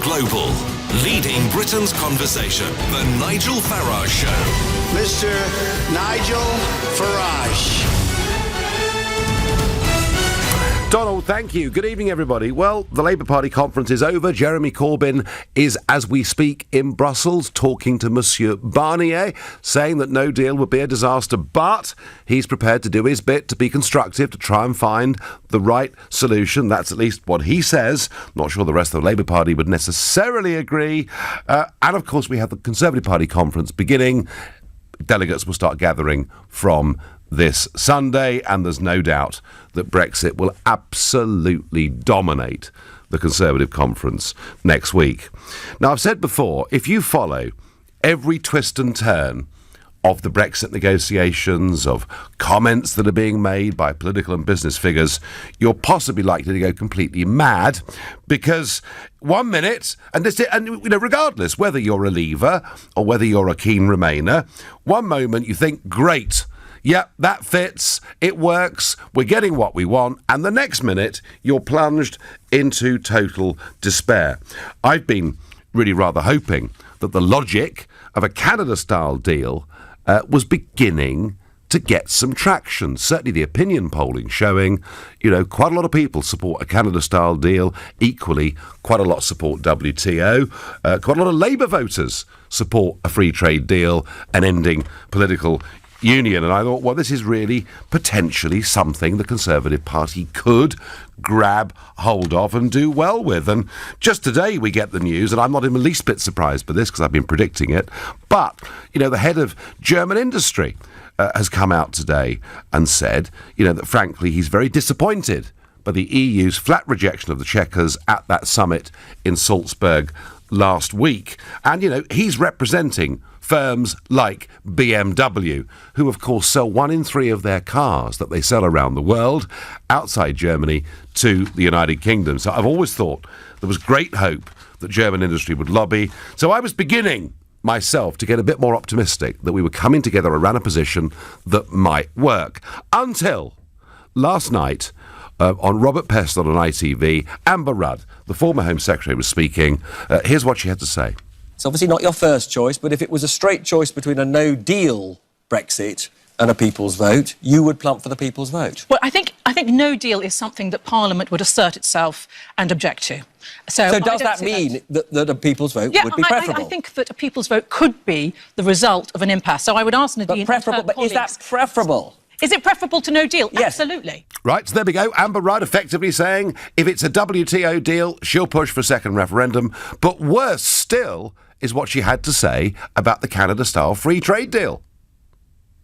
global, leading Britain's conversation. The Nigel Farage Show. Mr. Nigel Farage. Donald, thank you. Good evening, everybody. Well, the Labour Party conference is over. Jeremy Corbyn is, as we speak, in Brussels, talking to Monsieur Barnier, saying that no deal would be a disaster, but he's prepared to do his bit to be constructive, to try and find the right solution. That's at least what he says. Not sure the rest of the Labour Party would necessarily agree. And, of course, we have the Conservative Party conference beginning. Delegates will start gathering from this Sunday, and there's no doubt that Brexit will absolutely dominate the Conservative conference next week. Now, I've said before, if you follow every twist and turn of the Brexit negotiations, of comments that are being made by political and business figures, you're possibly likely to go completely mad, because one minute, and regardless whether you're a leaver or whether you're a keen Remainer, one moment you think, great, yep, that fits, it works, we're getting what we want, and the next minute you're plunged into total despair. I've been really rather hoping that the logic of a Canada-style deal was beginning to get some traction. Certainly the opinion polling showing, quite a lot of people support a Canada-style deal. Equally, quite a lot support WTO. Quite a lot of Labour voters support a free trade deal and ending political union. And I thought, well, this is really potentially something the Conservative Party could grab hold of and do well with. And just today we get the news, and I'm not in the least bit surprised by this because I've been predicting it, but, the head of German industry has come out today and said, that frankly he's very disappointed by the EU's flat rejection of the Chequers at that summit in Salzburg last week. And, he's representing firms like BMW, who of course sell 1 in 3 of their cars that they sell around the world outside Germany to the United Kingdom. So I've always thought there was great hope that German industry would lobby. So I was beginning myself to get a bit more optimistic that we were coming together around a position that might work. Until last night, on Robert Pestle on ITV, Amber Rudd, the former Home Secretary, was speaking. Here's what she had to say. It's obviously not your first choice, but if it was a straight choice between a no-deal Brexit and a people's vote, you would plump for the people's vote. Well, I think no deal is something that Parliament would assert itself and object to. So does that mean that a people's vote would be preferable? I think that a people's vote could be the result of an impasse. So I would ask Nadine... But is that preferable? Is it preferable to no deal? Yes. Absolutely. Right, so there we go. Amber Rudd effectively saying if it's a WTO deal, she'll push for a second referendum. But worse still is what she had to say about the Canada-style free trade deal.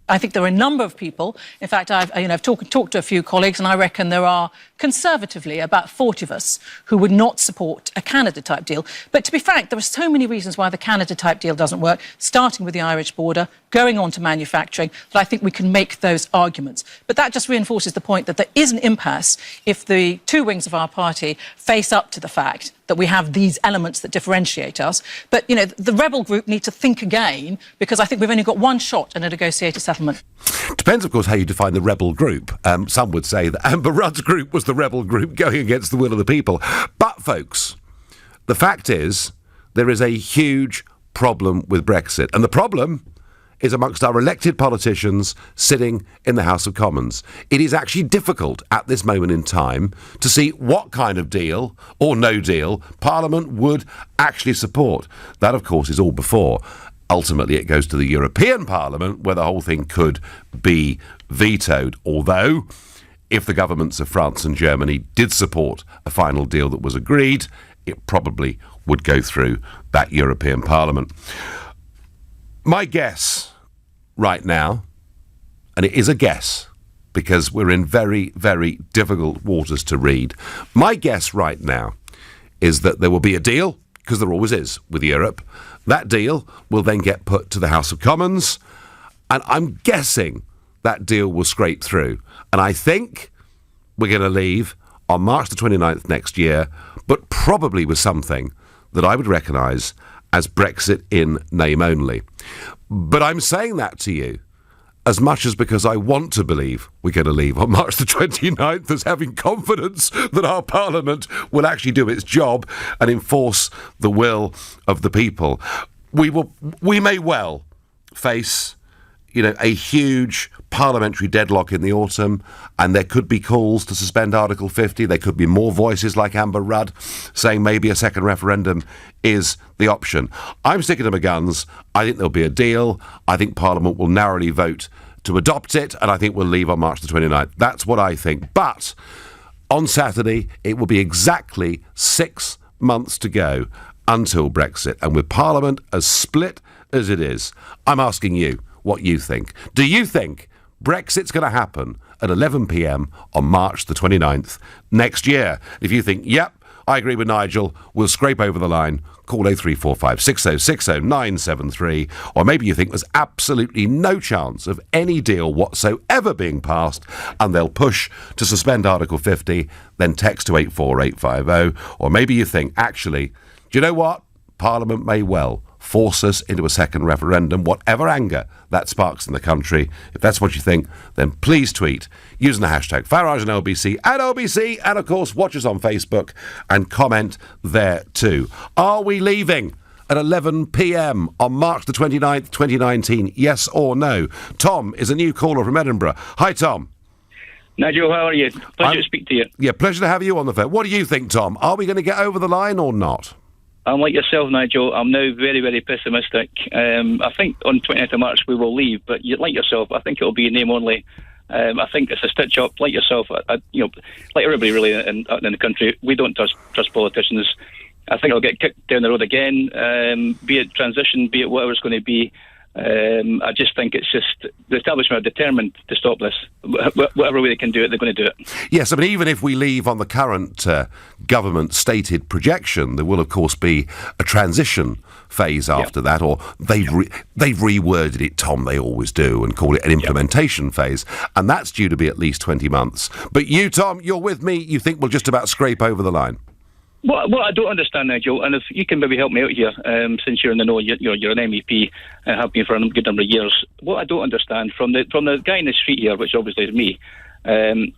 I think there are a number of people. In fact, I've talked to a few colleagues, and I reckon there are conservatively about 40 of us who would not support a Canada-type deal. But to be frank, there are so many reasons why the Canada-type deal doesn't work, starting with the Irish border, going on to manufacturing, that I think we can make those arguments. But that just reinforces the point that there is an impasse if the two wings of our party face up to the fact that we have these elements that differentiate us. But, the rebel group need to think again, because I think we've only got one shot at a negotiated settlement. Depends, of course, how you define the rebel group. Some would say that Amber Rudd's group was the rebel group going against the will of the people. But, folks, the fact is there is a huge problem with Brexit. And the problem is amongst our elected politicians sitting in the House of Commons. It is actually difficult at this moment in time to see what kind of deal or no deal Parliament would actually support. That, of course, is all before ultimately it goes to the European Parliament, where the whole thing could be vetoed. Although, if the governments of France and Germany did support a final deal that was agreed, it probably would go through that European Parliament. My guess right now, and it is a guess because we're in very, very difficult waters to read, my guess right now is that there will be a deal, because there always is with Europe. That deal will then get put to the House of Commons, and I'm guessing that deal will scrape through. And I think we're going to leave on March the 29th next year, but probably with something that I would recognise as Brexit in name only. But I'm saying that to you as much as because I want to believe we're going to leave on March the 29th, as having confidence that our Parliament will actually do its job and enforce the will of the people. We may well face, a huge parliamentary deadlock in the autumn, and there could be calls to suspend Article 50. There could be more voices like Amber Rudd saying maybe a second referendum is the option. I'm sticking to my guns. I think there'll be a deal. I think Parliament will narrowly vote to adopt it, and I think we'll leave on March the 29th. That's what I think. But on Saturday, it will be exactly 6 months to go until Brexit. And with Parliament as split as it is, I'm asking you what you think. Do you think Brexit's going to happen at 11 p.m. on March the 29th next year? If you think, yep, I agree with Nigel, we'll scrape over the line, call 0345 6060 973. Or maybe you think there's absolutely no chance of any deal whatsoever being passed and they'll push to suspend Article 50, then text to 84850. Or maybe you think, actually, do you know what? Parliament may well force us into a second referendum, whatever anger that sparks in the country. If that's what you think, then please tweet using the hashtag Farage and LBC at LBC, and of course watch us on Facebook and comment there too. Are we leaving at 11 p.m. on March the 29th, 2019? Yes or no? Tom is a new caller from Edinburgh. Hi, Tom. Nigel, how are you? Pleasure to speak to you. Yeah, pleasure to have you on the phone. What do you think, Tom? Are we going to get over the line or not? I'm like yourself, Nigel. I'm now very, very pessimistic. I think on 29th of March we will leave, but like yourself, I think it'll be name only. I think it's a stitch up. Like yourself, like everybody really in the country, we don't trust politicians. I think it'll get kicked down the road again, be it transition, be it whatever it's going to be. I just think it's just the establishment are determined to stop this. Whatever way they can do it, they're going to do it. Yes, I mean, even if we leave on the current government stated projection, there will, of course, be a transition phase after that, or they've reworded it, Tom, they always do, and call it an implementation phase, and that's due to be at least 20 months. But you, Tom, you're with me, you think we'll just about scrape over the line? What I don't understand, Nigel, and if you can maybe help me out here, since you're in the know, you're an MEP and have been for a good number of years. What I don't understand from the guy in the street here, which obviously is me,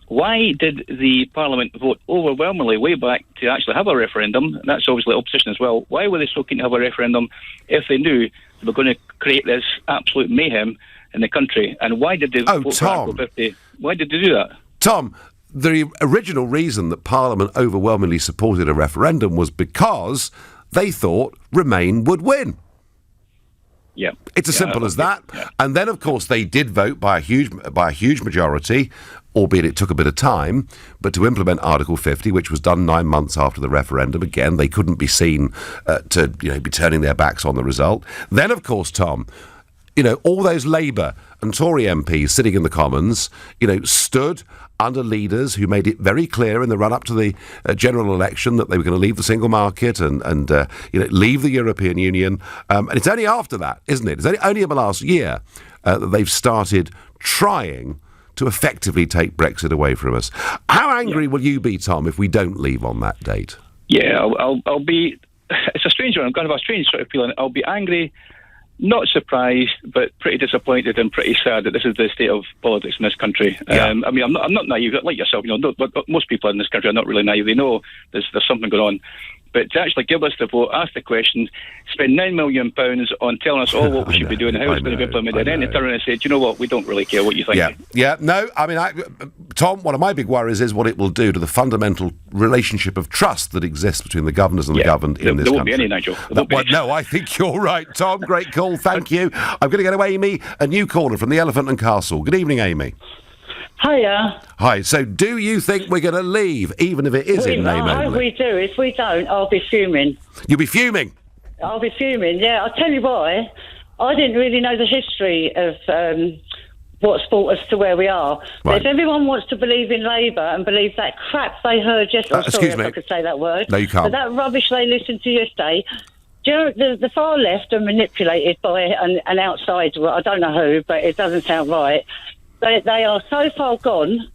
why did the Parliament vote overwhelmingly way back to actually have a referendum? And that's obviously opposition as well. Why were they so keen to have a referendum if they knew they were going to create this absolute mayhem in the country? And why did they vote for Article 50? Why did they do that? Tom, the original reason that Parliament overwhelmingly supported a referendum was because they thought Remain would win. Yeah, it's as simple as that. Yeah. And then, of course, they did vote by a huge majority, albeit it took a bit of time, but to implement Article 50, which was done 9 months after the referendum. Again, they couldn't be seen to be turning their backs on the result. Then, of course, Tom, all those Labour and Tory MPs sitting in the Commons, stood under leaders who made it very clear in the run-up to the general election that they were going to leave the single market and leave the European Union. And it's only after that, isn't it? It's only in the last year that they've started trying to effectively take Brexit away from us. How angry will you be, Tom, if we don't leave on that date? Yeah, I'll be... It's a strange one. I'm kind of a strange sort of feeling. I'll be angry, not surprised, but pretty disappointed and pretty sad that this is the state of politics in this country. Yeah. I mean, I'm not naive, like yourself. Most people in this country are not really naive. They know there's something going on. But to actually give us the vote, ask the questions, spend £9 million on telling us all what we should be doing, how it's going to be implemented, and then they turn around and say, do you know what, we don't really care what you think. Yeah. No, I mean, Tom, one of my big worries is what it will do to the fundamental relationship of trust that exists between the governors and the governed in this country. There won't be any, Nigel. No, I think you're right, Tom. Great call, thank you. I'm going to go to Amy, a new caller from the Elephant and Castle. Good evening, Amy. Hiya. Hi. So do you think we're going to leave, even if it is in name only? I hope we do. If we don't, I'll be fuming. You'll be fuming? I'll be fuming, yeah. I'll tell you why. I didn't really know the history of what's brought us to where we are. Right. But if everyone wants to believe in Labour and believe that crap they heard yesterday... excuse me. If I could say that word. No, you can't. But that rubbish they listened to yesterday... The far left are manipulated by an outsider. I don't know who, but it doesn't sound right. They are so far gone.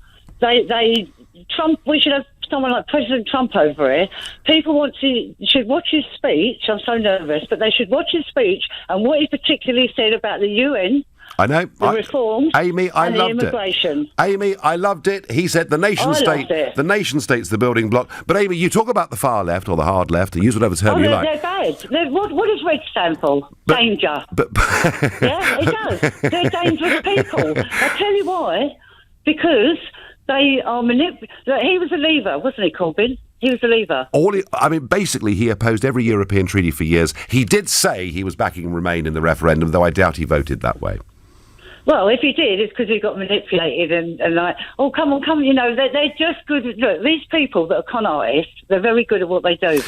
Trump. We should have someone like President Trump over here. People should watch his speech. I'm so nervous, but they should watch his speech and what he particularly said about the UN I know. The reforms Amy, I and loved the immigration. it. Amy, I loved it. He said the nation state. The nation state's the building block. But Amy, you talk about the far left or the hard left. Use whatever term you like. They're bad. What does red stand for? Danger. Yeah, it does. They're dangerous people. I'll tell you why. Because they are He was a leaver, wasn't he, Corbyn? He was a leaver. Basically, he opposed every European treaty for years. He did say he was backing Remain in the referendum, though I doubt he voted that way. Well, if he did, it's because he got manipulated and like, oh, come on, they're just good. Look, these people that are con artists, they're very good at what they do.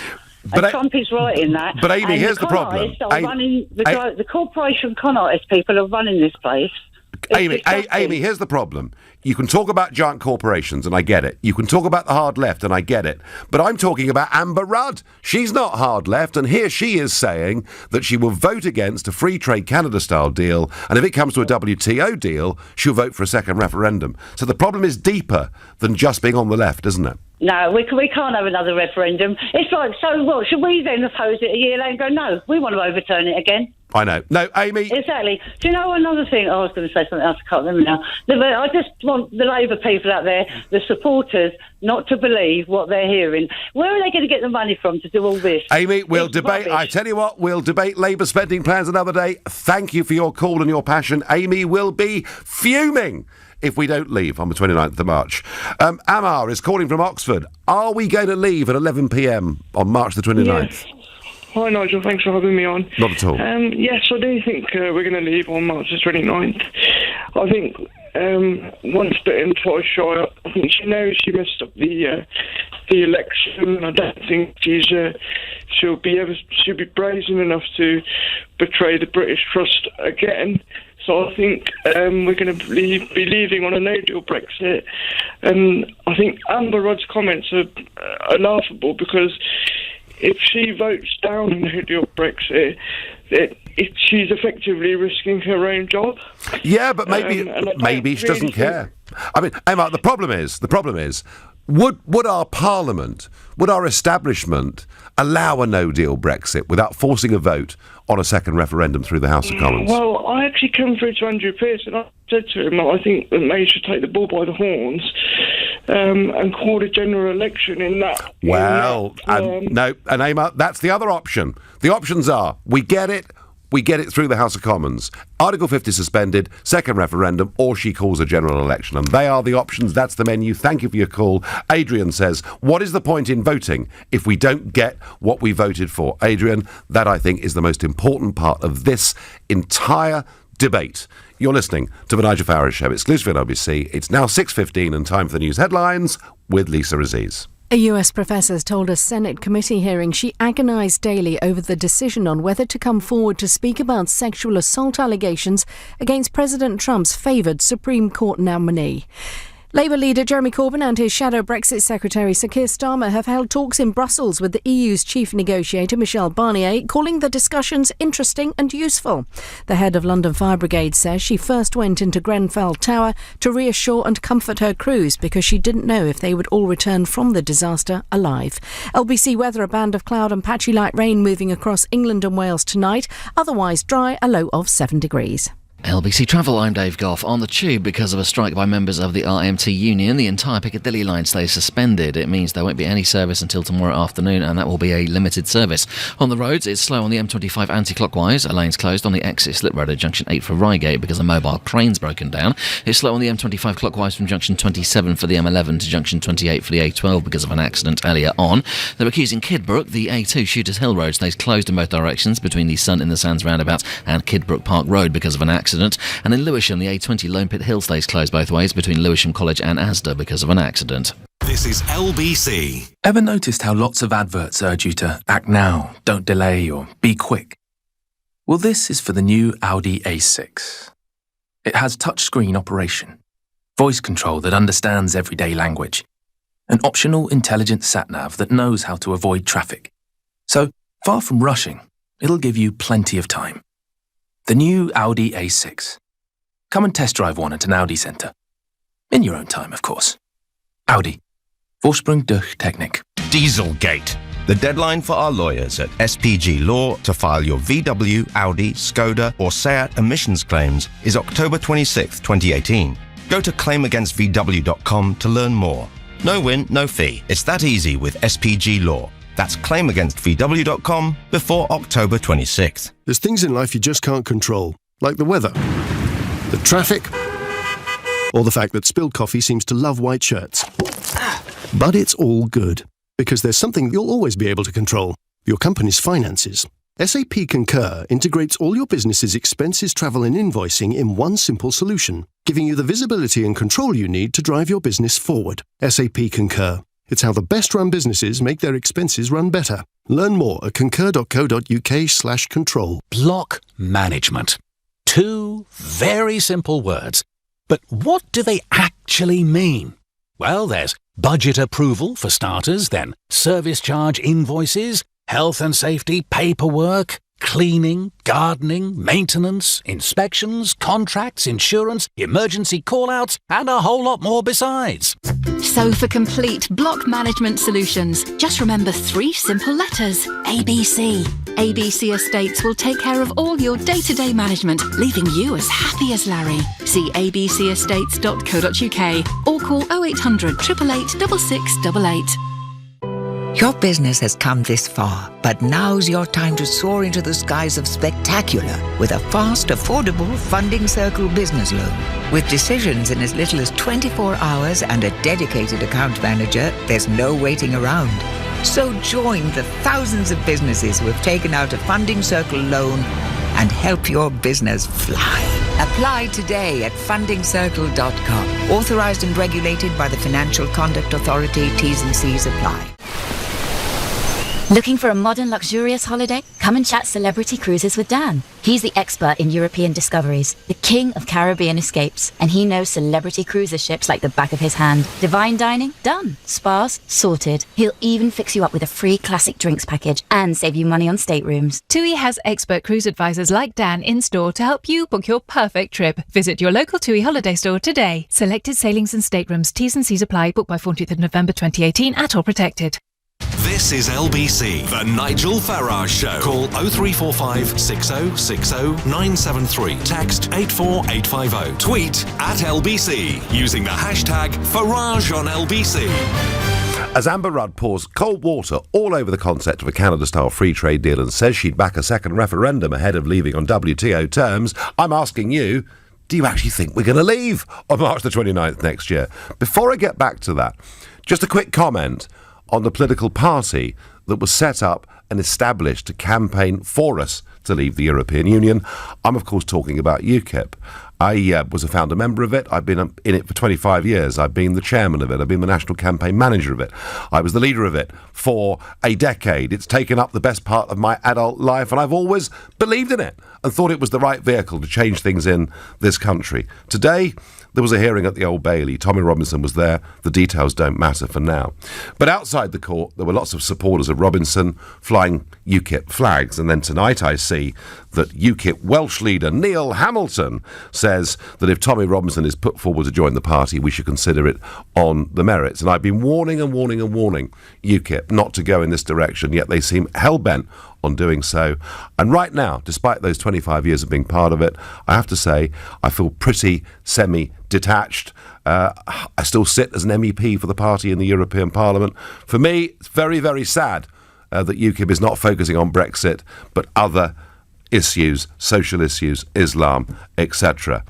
And Trump is right in that. But Amy, here's the problem. The corporation con artist people are running this place. Amy, here's the problem. You can talk about giant corporations, and I get it. You can talk about the hard left, and I get it. But I'm talking about Amber Rudd. She's not hard left, and here she is saying that she will vote against a free trade Canada-style deal, and if it comes to a WTO deal, she'll vote for a second referendum. So the problem is deeper than just being on the left, isn't it? No, we can't have another referendum. It's like, so what? Should we then oppose it a year later and go, no, we want to overturn it again? I know. No, Amy... Exactly. Do you know another thing? I was going to say something else, I can't remember now. I just want the Labour people out there, the supporters, not to believe what they're hearing. Where are they going to get the money from to do all this? Amy, we'll debate... Rubbish. I tell you what, we'll debate Labour spending plans another day. Thank you for your call and your passion. Amy will be fuming if we don't leave on the 29th of March. Amar is calling from Oxford. Are we going to leave at 11 p.m. on March the 29th? Yes. Hi Nigel, thanks for having me on. Not at all. Yes, I do think we're going to leave on March the 29th. I think once bitten, twice shy. I think she knows she messed up the election. I don't think she'll be brazen enough to betray the British trust again. So I think we're going to be leaving on a no-deal Brexit. And I think Amber Rudd's comments are laughable because if she votes down a no-deal Brexit, she's effectively risking her own job. Yeah, but maybe she doesn't care. I mean, Emma, the problem is, would our Parliament, would our establishment allow a no-deal Brexit without forcing a vote on a second referendum through the House of Commons? Well, I actually came through to Andrew Pearce and I said to him, I think that May should take the bull by the horns and call a general election in that. Well, and Emma, that's the other option. The options are, we get it through the House of Commons, Article 50 suspended, second referendum, or she calls a general election. And they are the options. That's the menu. Thank you for your call. Adrian says, what is the point in voting if we don't get what we voted for? Adrian, that I think is the most important part of this entire debate. You're listening to the Nigel Farage Show, exclusively on LBC. It's now 6:15 and time for the news headlines with Lisa Aziz. A US professor told a Senate committee hearing she agonised daily over the decision on whether to come forward to speak about sexual assault allegations against President Trump's favoured Supreme Court nominee. Labour leader Jeremy Corbyn and his shadow Brexit secretary Sir Keir Starmer have held talks in Brussels with the EU's chief negotiator Michel Barnier, calling the discussions interesting and useful. The head of London Fire Brigade says she first went into Grenfell Tower to reassure and comfort her crews because she didn't know if they would all return from the disaster alive. LBC weather, a band of cloud and patchy light rain moving across England and Wales tonight, otherwise dry, a low of 7 degrees. LBC Travel, I'm Dave Goff. On the tube, because of a strike by members of the RMT union, the entire Piccadilly line stays suspended. It means there won't be any service until tomorrow afternoon, and that will be a limited service. On the roads, it's slow on the M25 anti-clockwise. A lane's closed on the exit slip road at junction 8 for Reigate because a mobile crane's broken down. It's slow on the M25 clockwise from junction 27 for the M11 to junction 28 for the A12 because of an accident earlier on. They're accusing Kidbrooke. The A2 Shooters Hill Road stays closed in both directions between the Sun in the Sands roundabout and Kidbrooke Park Road because of an accident. And in Lewisham, the A20 Lone Pit Hill stays closed both ways between Lewisham College and Asda because of an accident. This is LBC. Ever noticed how lots of adverts urge you to act now, don't delay, or be quick? Well, this is for the new Audi A6. It has touchscreen operation, voice control that understands everyday language, an optional intelligent sat-nav that knows how to avoid traffic. So, far from rushing, it'll give you plenty of time. The new Audi A6. Come and test drive one at an Audi centre. In your own time, of course. Audi. Vorsprung durch Technik. Dieselgate. The deadline for our lawyers at SPG Law to file your VW, Audi, Skoda or Seat emissions claims is October 26, 2018. Go to claimagainstVW.com to learn more. No win, no fee. It's that easy with SPG Law. That's claimagainstVW.com before October 26th. There's things in life you just can't control, like the weather, the traffic, or the fact that spilled coffee seems to love white shirts. But it's all good, because there's something you'll always be able to control: your company's finances. SAP Concur integrates all your business's expenses, travel and invoicing in one simple solution, giving you the visibility and control you need to drive your business forward. SAP Concur. It's how the best-run businesses make their expenses run better. Learn more at concur.co.uk/control. Block management. 2 very simple words. But what do they actually mean? Well, there's budget approval for starters, then service charge invoices, health and safety paperwork, cleaning, gardening, maintenance, inspections, contracts, insurance, emergency call-outs, and a whole lot more besides. So for complete block management solutions, just remember 3 simple letters: ABC. ABC Estates will take care of all your day-to-day management, leaving you as happy as Larry. See abcestates.co.uk or call 0800 888 6688. Your business has come this far, but now's your time to soar into the skies of spectacular with a fast, affordable Funding Circle business loan. With decisions in as little as 24 hours and a dedicated account manager, there's no waiting around. So join the thousands of businesses who have taken out a Funding Circle loan and help your business fly. Apply today at fundingcircle.com. Authorized and regulated by the Financial Conduct Authority. T's and C's apply. Looking for a modern, luxurious holiday? Come and chat Celebrity Cruises with Dan. He's the expert in European discoveries, the king of Caribbean escapes, and he knows celebrity cruiser ships like the back of his hand. Divine dining? Done. Spas? Sorted. He'll even fix you up with a free classic drinks package and save you money on staterooms. TUI has expert cruise advisors like Dan in store to help you book your perfect trip. Visit your local TUI holiday store today. Selected sailings and staterooms. T's and C's apply. Booked by 14th of November 2018 at all protected. This is LBC, the Nigel Farage Show. Call 0345 6060 973. Text 84850. Tweet at LBC using the hashtag Farage on LBC. As Amber Rudd pours cold water all over the concept of a Canada-style free trade deal and says she'd back a second referendum ahead of leaving on WTO terms, I'm asking you, do you actually think we're going to leave on March the 29th next year? Before I get back to that, just a quick comment on the political party that was set up and established to campaign for us to leave the European Union. I'm, of course, talking about UKIP. I was a founder member of it. I've been in it for 25 years. I've been the chairman of it. I've been the national campaign manager of it. I was the leader of it for a decade. It's taken up the best part of my adult life, and I've always believed in it and thought it was the right vehicle to change things in this country. Today, there was a hearing at the Old Bailey. Tommy Robinson was there. The details don't matter for now. But outside the court, there were lots of supporters of Robinson flying UKIP flags. And then tonight I see that UKIP Welsh leader Neil Hamilton says that if Tommy Robinson is put forward to join the party, we should consider it on the merits. And I've been warning UKIP not to go in this direction, yet they seem hell-bent on doing so. And right now, despite those 25 years of being part of it, I have to say I feel pretty semi-detached. I still sit as an MEP for the party in the European Parliament. For me, it's very, very sad that UKIP is not focusing on Brexit, but other issues, social issues, Islam, etc.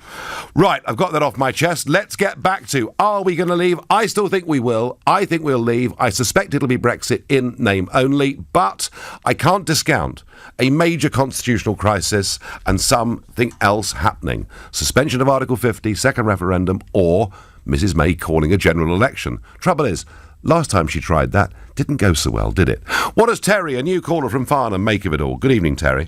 Right, I've got that off my chest. Let's get back to, are we going to leave? I still think we will. I think we'll leave. I suspect it'll be Brexit in name only, but I can't discount a major constitutional crisis and something else happening. Suspension of Article 50, second referendum, or Mrs May calling a general election. Trouble is, last time she tried that, didn't go so well, did it? What does Terry, a new caller from Farnham, make of it all? Good evening, Terry.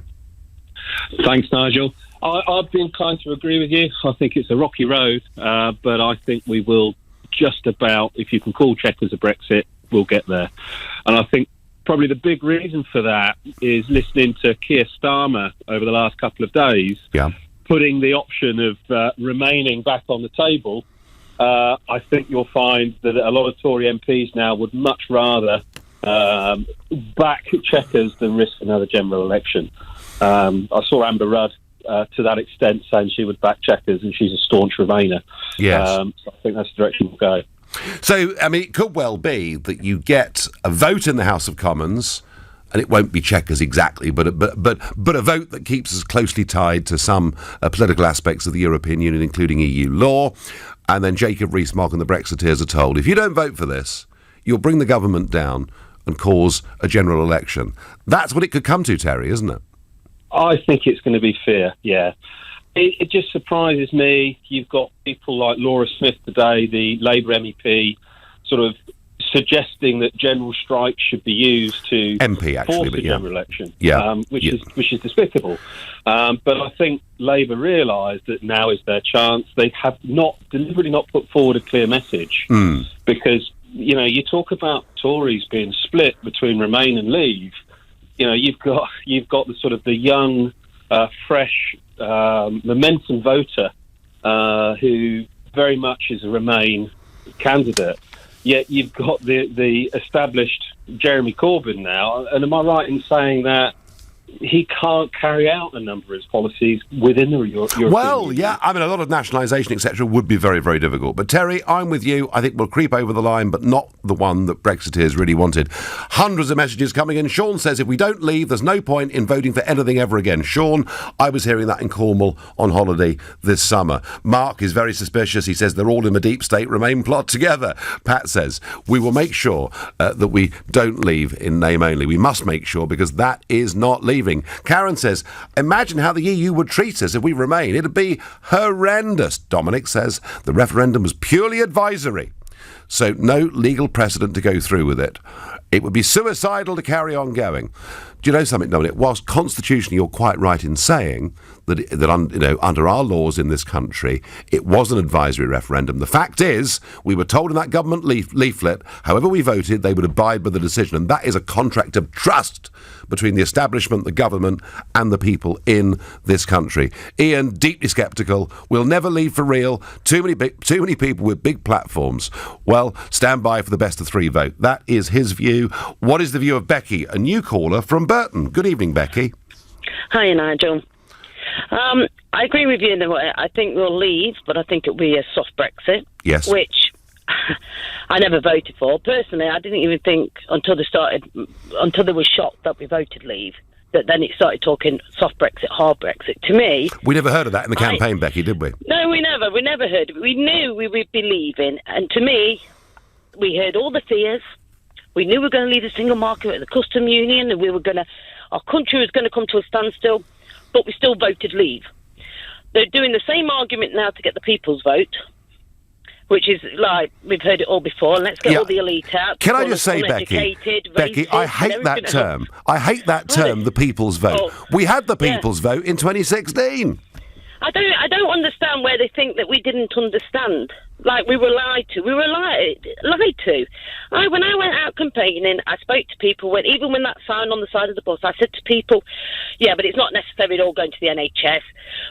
Thanks, Nigel. I've been inclined to agree with you. I think it's a rocky road, but I think we will just about, if you can call Chequers a Brexit, we'll get there. And I think probably the big reason for that is listening to Keir Starmer over the last couple of days, putting the option of remaining back on the table. I think you'll find that a lot of Tory MPs now would much rather back Chequers than risk another general election. I saw Amber Rudd to that extent saying she would back Chequers, and she's a staunch Remainer. Yes. So I think that's the direction we'll go. So, I mean, it could well be that you get a vote in the House of Commons, and it won't be Chequers exactly, but a vote that keeps us closely tied to some political aspects of the European Union, including EU law. And then Jacob Rees-Mogg and the Brexiteers are told, if you don't vote for this, you'll bring the government down and cause a general election. That's what it could come to, Terry, isn't it? I think it's going to be fear, yeah. It just surprises me. You've got people like Laura Smith today, the Labour MEP, sort of suggesting that general strikes should be used to force a general election, which is despicable. But I think Labour realise that now is their chance. They have deliberately not put forward a clear message because, you know, you talk about Tories being split between Remain and Leave. You know, you've got the sort of the young, fresh momentum voter who very much is a Remain candidate. Yet you've got the established Jeremy Corbyn now, and am I right in saying that he can't carry out a number of his policies within the European Union? Yeah, I mean, a lot of nationalisation, etc., would be very, very difficult. But, Terry, I'm with you. I think we'll creep over the line, but not the one that Brexiteers really wanted. Hundreds of messages coming in. Sean says, if we don't leave, there's no point in voting for anything ever again. Sean, I was hearing that in Cornwall on holiday this summer. Mark is very suspicious. He says they're all in the deep state Remain plot together. Pat says, we will make sure that we don't leave in name only. We must make sure, because that is not leaving. Karen says, imagine how the EU would treat us if we remain. It'd be horrendous. Dominic says, the referendum was purely advisory, so no legal precedent to go through with it. It would be suicidal to carry on going. Do you know something, Dominic? Whilst constitutionally you're quite right in saying that under our laws in this country, it was an advisory referendum. The fact is, we were told in that government leaflet, however we voted, they would abide by the decision, and that is a contract of trust between the establishment, the government, and the people in this country. Ian, deeply sceptical. We'll never leave for real. Too many people with big platforms. Well, stand by for the best of three vote. That is his view. What is the view of Becky, a new caller from Burton? Good evening, Becky. Hi, Nigel. I agree with you in a way. I think we'll leave, but I think it'll be a soft Brexit. Yes. Which I never voted for. Personally, I didn't even think until they were shocked that we voted leave, that then it started talking soft Brexit, hard Brexit. To me... We never heard of that in the campaign, Becky, did we? No, we never heard of it. We knew we would be leaving, and to me, we heard all the fears. We knew we were going to leave the single market at the custom union, and our country was going to come to a standstill, but we still voted leave. They're doing the same argument now to get the people's vote, which is like, we've heard it all before. Let's get all the elite out. Can I just say, Becky, I hate that term. I hate that term, the people's vote. Oh, we had the people's vote in 2016. I don't understand where they think that we didn't understand. Like, we were lied to. We were lied to. When I went out campaigning, I spoke to people, even when that sign on the side of the bus, I said to people, yeah, but it's not necessarily all going to the NHS.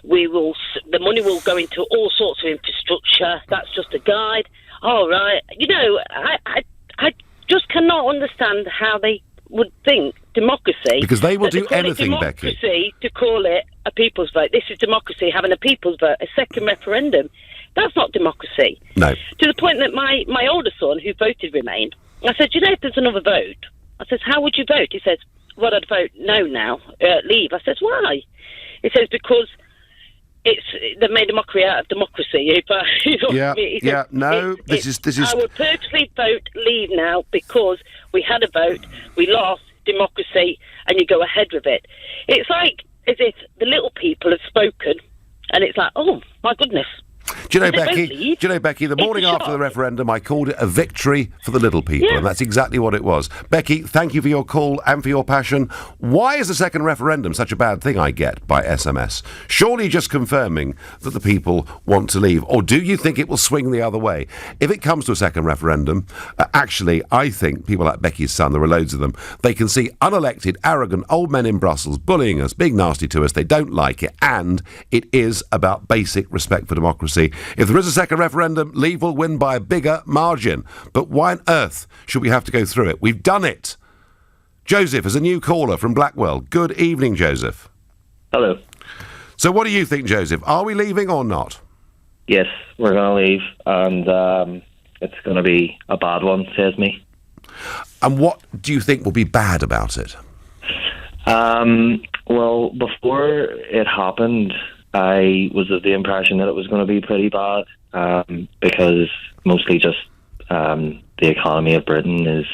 The money will go into all sorts of infrastructure. That's just a guide. All right. You know, I just cannot understand how they would think democracy... Because they will do anything, Becky. Becky. To call it a people's vote. This is democracy, having a people's vote, a second referendum. That's not democracy. No. To the point that my older son, who voted Remain, I said, you know, if there's another vote, I says, how would you vote? He says, well, I'd vote no now, leave. I says, why? He says, because they've made a mockery out of democracy. This is. I would purposely vote leave now because we had a vote, we lost democracy, and you go ahead with it. It's like as if the little people have spoken, and it's like, oh my goodness. Do you know, Becky, the morning after the referendum, I called it a victory for the little people, and that's exactly what it was. Becky, thank you for your call and for your passion. Why is the second referendum such a bad thing, I get, by SMS? Surely just confirming that the people want to leave. Or do you think it will swing the other way? If it comes to a second referendum, actually, I think people like Becky's son, there are loads of them, they can see unelected, arrogant old men in Brussels bullying us, being nasty to us, they don't like it, and it is about basic respect for democracy. If there is a second referendum, Leave will win by a bigger margin. But why on earth should we have to go through it? We've done it Joseph is a new caller from Blackwell. Good evening, Joseph. Hello. So what do you think, Joseph? Are we leaving or not? Yes, we're going to leave, and it's going to be a bad one, says me. And what do you think will be bad about it? Well, before it happened, I was of the impression that it was going to be pretty bad, because mostly just the economy of Britain is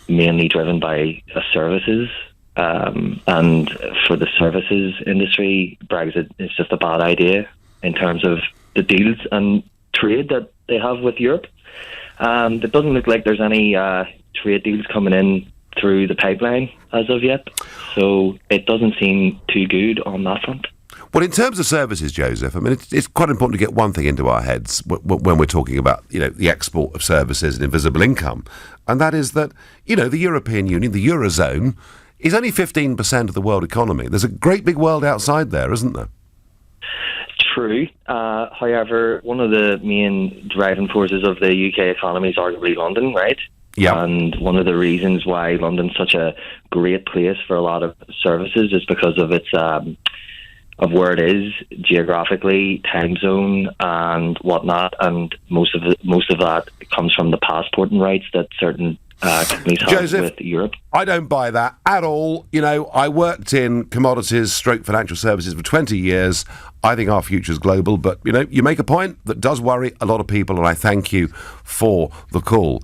mainly driven by services, and for the services industry, Brexit is just a bad idea in terms of the deals and trade that they have with Europe. It doesn't look like there's any trade deals coming in through the pipeline as of yet, so it doesn't seem too good on that front. Well, in terms of services, Joseph, I mean, it's quite important to get one thing into our heads when we're talking about, the export of services and invisible income, and that is that, the European Union, the Eurozone, is only 15% of the world economy. There's a great big world outside there, isn't there? True. However, one of the main driving forces of the UK economy is arguably London, right? Yeah. And one of the reasons why London's such a great place for a lot of services is because of its of where it is geographically, time zone, and whatnot. And most of that comes from the passporting rights that certain companies have Joseph, with Europe. I don't buy that at all. I worked in commodities / financial services for 20 years. I think our future's global, but, you make a point that does worry a lot of people, and I thank you for the call.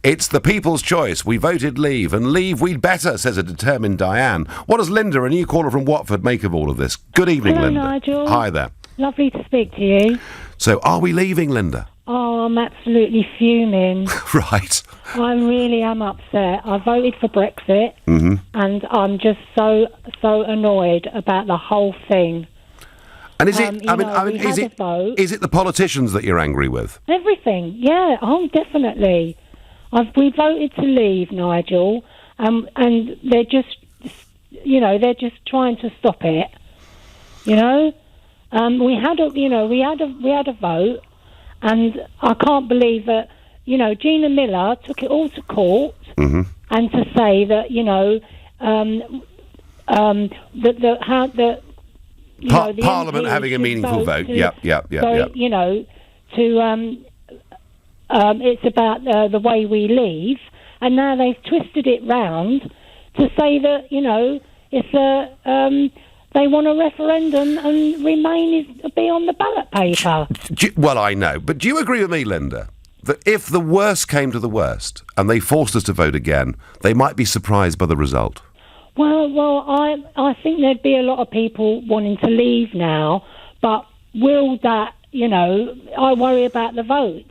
It's the people's choice. We voted leave, and leave we'd better, says a determined Diane. What does Linda, a new caller from Watford, make of all of this? Good evening, Hello, Linda. Nigel. Hi there. Lovely to speak to you. So, are we leaving, Linda? Oh, I'm absolutely fuming. Right. I really am upset. I voted for Brexit, and I'm just so annoyed about the whole thing. And is it? Is it the politicians that you're angry with? Everything, yeah. Oh, definitely. We voted to leave, Nigel, and they're just, they're just trying to stop it. We had a vote, and I can't believe that. Gina Miller took it all to court, and to say that Parliament having a meaningful vote. Yep. It's about the way we leave, and now they've twisted it round to say that it's they want a referendum and Remain be on the ballot paper. Well, I know, but do you agree with me, Linda, that if the worst came to the worst and they forced us to vote again, they might be surprised by the result? Well, I think there'd be a lot of people wanting to leave now, but will that, I worry about the votes.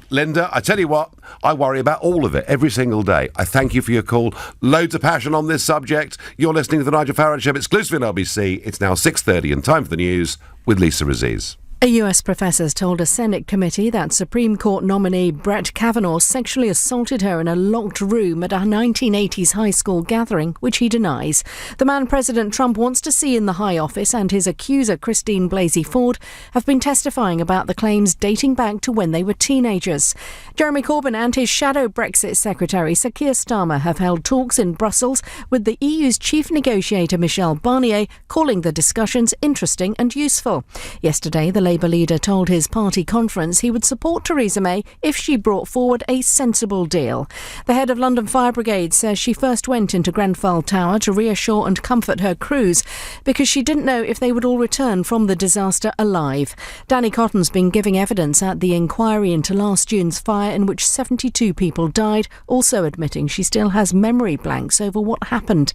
Linda, I tell you what, I worry about all of it every single day. I thank you for your call. Loads of passion on this subject. You're listening to the Nigel Farage Show exclusively on LBC. It's now 6:30 and time for the news with Lisa Aziz. A US professor told a Senate committee that Supreme Court nominee Brett Kavanaugh sexually assaulted her in a locked room at a 1980s high school gathering, which he denies. The man President Trump wants to see in the high office and his accuser Christine Blasey Ford have been testifying about the claims dating back to when they were teenagers. Jeremy Corbyn and his shadow Brexit secretary Sir Keir Starmer have held talks in Brussels with the EU's chief negotiator Michel Barnier, calling the discussions interesting and useful. Yesterday, the Labour leader told his party conference he would support Theresa May if she brought forward a sensible deal. The head of London Fire Brigade says she first went into Grenfell Tower to reassure and comfort her crews because she didn't know if they would all return from the disaster alive. Danny Cotton's been giving evidence at the inquiry into last June's fire in which 72 people died, also admitting she still has memory blanks over what happened.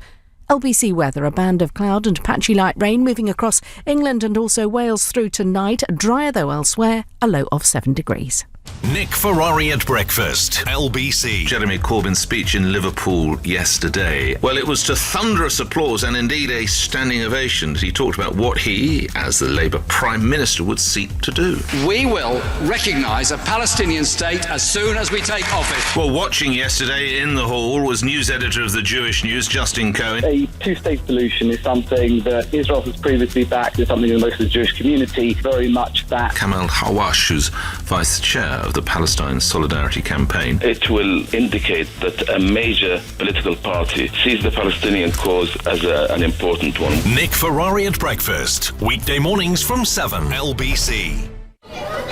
LBC weather, a band of cloud and patchy light rain moving across England and also Wales through tonight. Drier though elsewhere, a low of 7 degrees. Nick Ferrari at breakfast, LBC. Jeremy Corbyn's speech in Liverpool yesterday. Well, it was to thunderous applause and indeed a standing ovation. He talked about what he, as the Labour Prime Minister, would seek to do. We will recognise a Palestinian state as soon as we take office. Well, watching yesterday in the hall was news editor of the Jewish News, Justin Cohen. A two-state solution is something that Israel has previously backed. It's something that most of the Jewish community very much back. Kamal Hawash, who's vice chair of the Palestine Solidarity Campaign. It will indicate that a major political party sees the Palestinian cause as an important one. Nick Ferrari at breakfast, weekday mornings from 7, LBC.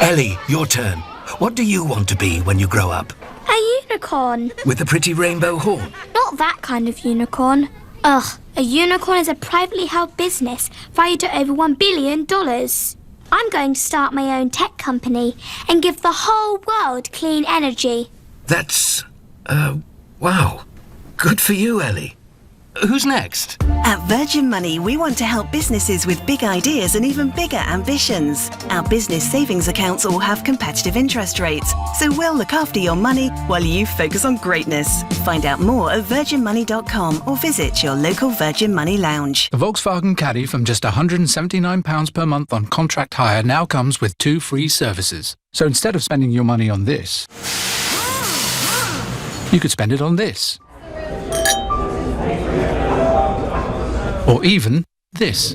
Ellie, your turn. What do you want to be when you grow up? A unicorn. With a pretty rainbow horn? Not that kind of unicorn. Ugh, a unicorn is a privately held business valued at over $1 billion. I'm going to start my own tech company and give the whole world clean energy. That's, wow. Good for you, Ellie. Who's next? At Virgin Money, we want to help businesses with big ideas and even bigger ambitions. Our business savings accounts all have competitive interest rates, so we'll look after your money while you focus on greatness. Find out more at virginmoney.com or visit your local Virgin Money lounge. The Volkswagen Caddy from just £179 per month on contract hire now comes with 2 free services. So instead of spending your money on this, you could spend it on this. Or even this.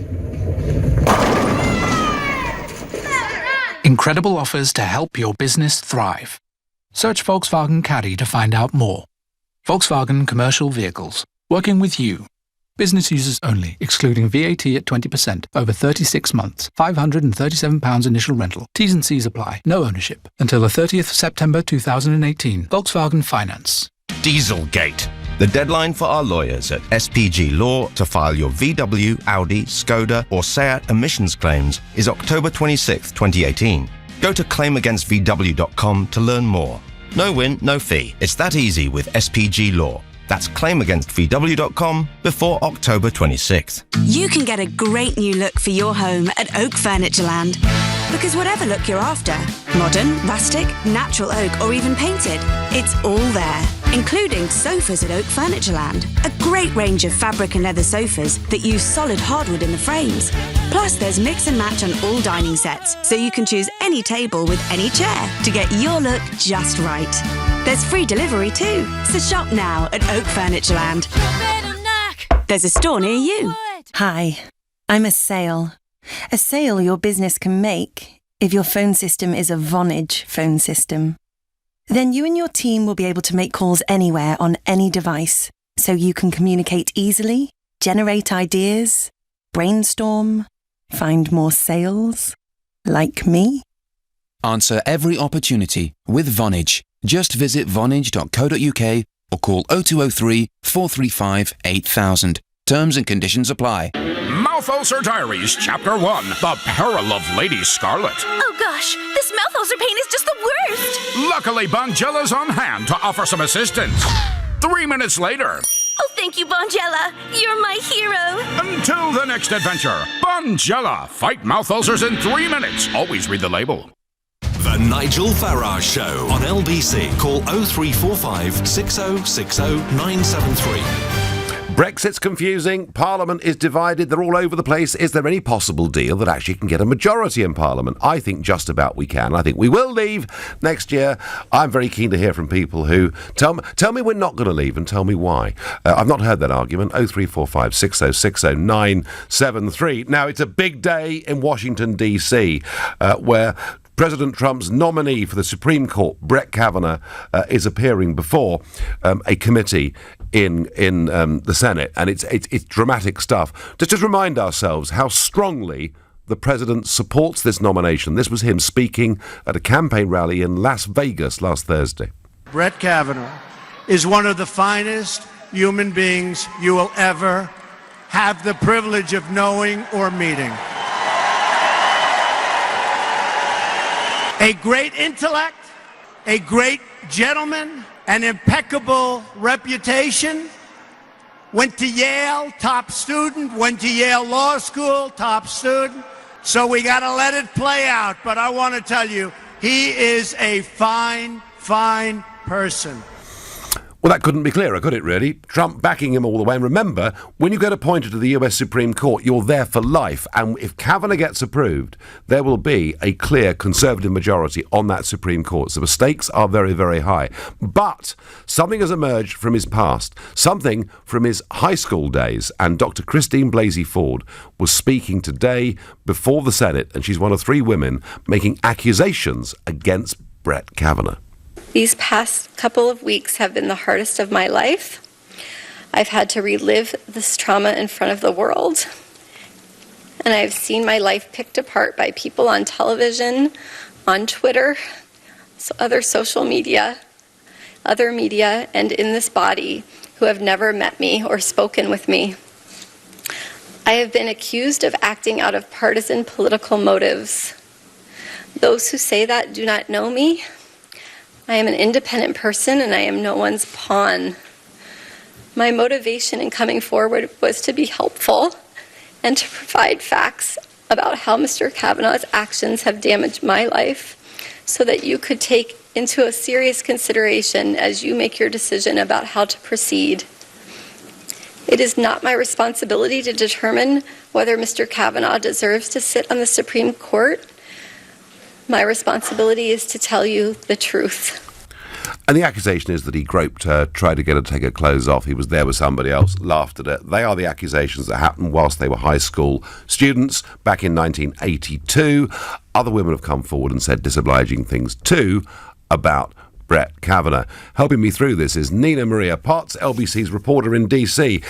Incredible offers to help your business thrive. Search Volkswagen Caddy to find out more. Volkswagen Commercial Vehicles. Working with you. Business users only, excluding VAT at 20%, over 36 months, £537 initial rental. T's and C's apply. No ownership. Until the 30th of September 2018. Volkswagen Finance. Dieselgate. The deadline for our lawyers at SPG Law to file your VW, Audi, Skoda or Seat emissions claims is October 26, 2018. Go to claimagainstVW.com to learn more. No win, no fee. It's that easy with SPG Law. That's claimagainstVW.com before October 26th. You can get a great new look for your home at Oak Furnitureland. Because whatever look you're after, modern, rustic, natural oak or even painted, it's all there. Including sofas at Oak Furnitureland. A great range of fabric and leather sofas that use solid hardwood in the frames. Plus there's mix and match on all dining sets, so you can choose any table with any chair to get your look just right. There's free delivery too, so shop now at Oak Furnitureland. There's a store near you. Hi, I'm a sale. A sale your business can make if your phone system is a Vonage phone system. Then you and your team will be able to make calls anywhere on any device, so you can communicate easily, generate ideas, brainstorm, find more sales, like me. Answer every opportunity with Vonage. Just visit vonage.co.uk or call 0203 435 8000. Terms and conditions apply. Mouth Ulcer Diaries, Chapter 1, The Peril of Lady Scarlet. Oh gosh, this mouth ulcer pain is just the worst! Luckily, Bongella's on hand to offer some assistance. 3 minutes later... Oh, thank you, Bongella. You're my hero. Until the next adventure, Bongella. Fight mouth ulcers in 3 minutes. Always read the label. The Nigel Farage Show on LBC. Call 0345 6060 973. Brexit's confusing, Parliament is divided, they're all over the place. Is there any possible deal that actually can get a majority in Parliament? I think just about we can. I think we will leave next year. I'm very keen to hear from people who tell me we're not going to leave and tell me why. I've not heard that argument. 0345 6060 973. Now, it's a big day in Washington, D.C., where President Trump's nominee for the Supreme Court, Brett Kavanaugh, is appearing before a committee in the Senate, and it's dramatic stuff. Just remind ourselves how strongly the president supports this nomination. This was him speaking at a campaign rally in Las Vegas last Thursday. Brett Kavanaugh is one of the finest human beings you will ever have the privilege of knowing or meeting. A great intellect, a great gentleman, an impeccable reputation, went to Yale, top student, went to Yale Law School, top student. So we got to let it play out. But I want to tell you, he is a fine, fine person. Well, that couldn't be clearer, could it, really? Trump backing him all the way. And remember, when you get appointed to the US Supreme Court, you're there for life. And if Kavanaugh gets approved, there will be a clear Conservative majority on that Supreme Court. So the stakes are very, very high. But something has emerged from his past, something from his high school days. And Dr. Christine Blasey Ford was speaking today before the Senate, and she's one of 3 women making accusations against Brett Kavanaugh. These past couple of weeks have been the hardest of my life. I've had to relive this trauma in front of the world. And I've seen my life picked apart by people on television, on Twitter, other social media, other media, and in this body who have never met me or spoken with me. I have been accused of acting out of partisan political motives. Those who say that do not know me. I am an independent person and I am no one's pawn. My motivation in coming forward was to be helpful and to provide facts about how Mr. Kavanaugh's actions have damaged my life so that you could take into a serious consideration as you make your decision about how to proceed. It is not my responsibility to determine whether Mr. Kavanaugh deserves to sit on the Supreme Court. My responsibility is to tell you the truth. And the accusation is that he groped her, tried to get her to take her clothes off. He was there with somebody else, laughed at it. They are the accusations that happened whilst they were high school students back in 1982. Other women have come forward and said disobliging things too about Brett Kavanaugh. Helping me through this is Nina Maria Potts, LBC's reporter in DC.